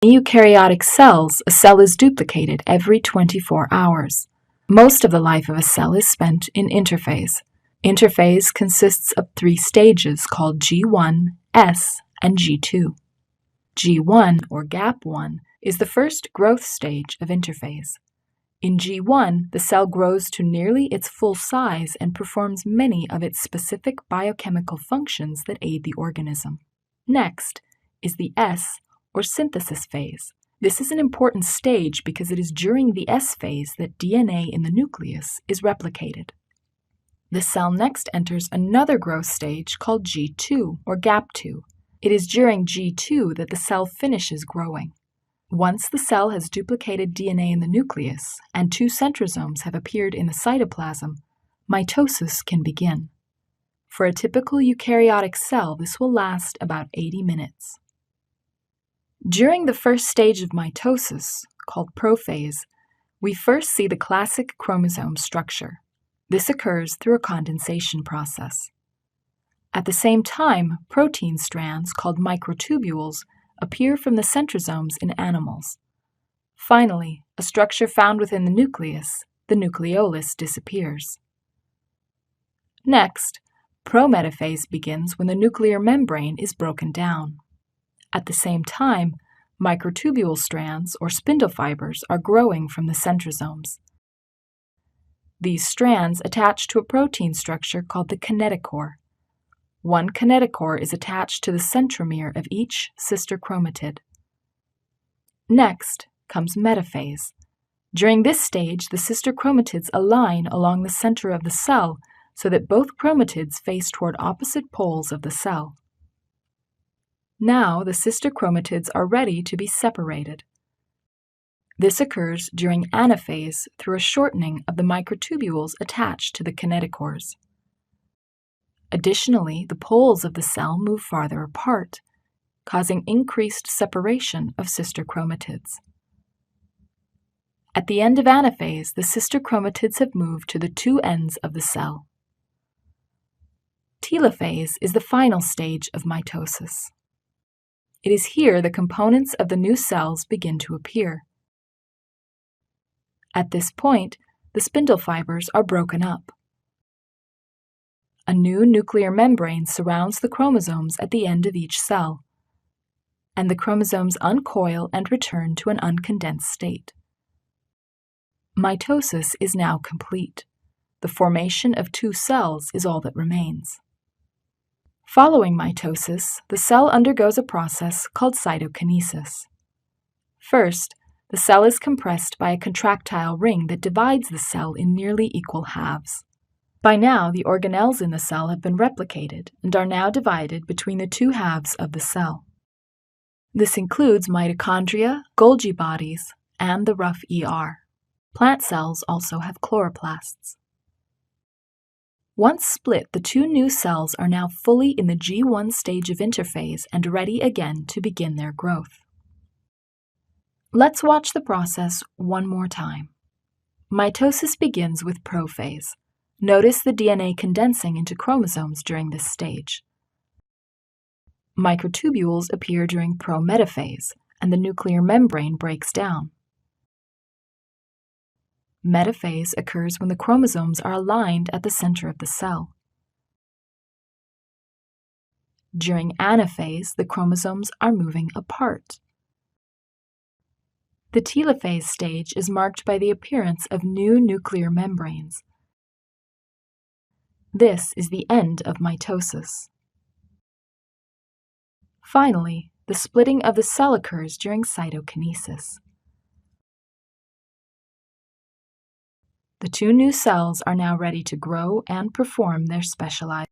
In eukaryotic cells, a cell is duplicated every 24 hours. Most of the life of a cell is spent in interphase. Interphase consists of 3 stages called G1, S, and G2. G1, or gap 1, is the first growth stage of interphase. In G1, the cell grows to nearly its full size and performs many of its specific biochemical functions that aid the organism. Next is the S, or synthesis phase. This is an important stage because it is during the S phase that DNA in the nucleus is replicated. The cell next enters another growth stage called G2, or gap 2. It is during G2 that the cell finishes growing. Once the cell has duplicated DNA in the nucleus and 2 centrosomes have appeared in the cytoplasm, mitosis can begin. For a typical eukaryotic cell, this will last about 80 minutes. During the first stage of mitosis, called prophase, we first see the classic chromosome structure. This occurs through a condensation process. At the same time, protein strands, called microtubules, appear from the centrosomes in animals. Finally, a structure found within the nucleus, the nucleolus, disappears. Next, prometaphase begins when the nuclear membrane is broken down. At the same time, microtubule strands, or spindle fibers, are growing from the centrosomes. These strands attach to a protein structure called the kinetochore. One kinetochore is attached to the centromere of each sister chromatid. Next comes metaphase. During this stage, the sister chromatids align along the center of the cell so that both chromatids face toward opposite poles of the cell. Now the sister chromatids are ready to be separated. This occurs during anaphase through a shortening of the microtubules attached to the kinetochores. Additionally, the poles of the cell move farther apart, causing increased separation of sister chromatids. At the end of anaphase, the sister chromatids have moved to the 2 ends of the cell. Telophase is the final stage of mitosis. It is here the components of the new cells begin to appear. At this point, the spindle fibers are broken up. A new nuclear membrane surrounds the chromosomes at the end of each cell, and the chromosomes uncoil and return to an uncondensed state. Mitosis is now complete. The formation of 2 cells is all that remains. Following mitosis, the cell undergoes a process called cytokinesis. First, the cell is compressed by a contractile ring that divides the cell in nearly equal halves. By now, the organelles in the cell have been replicated and are now divided between the 2 halves of the cell. This includes mitochondria, Golgi bodies, and the rough ER. Plant cells also have chloroplasts. Once split, the 2 new cells are now fully in the G1 stage of interphase and ready again to begin their growth. Let's watch the process one more time. Mitosis begins with prophase. Notice the DNA condensing into chromosomes during this stage. Microtubules appear during prometaphase, and the nuclear membrane breaks down. Metaphase occurs when the chromosomes are aligned at the center of the cell. During anaphase, the chromosomes are moving apart. The telophase stage is marked by the appearance of new nuclear membranes. This is the end of mitosis. Finally, the splitting of the cell occurs during cytokinesis. The 2 new cells are now ready to grow and perform their specialized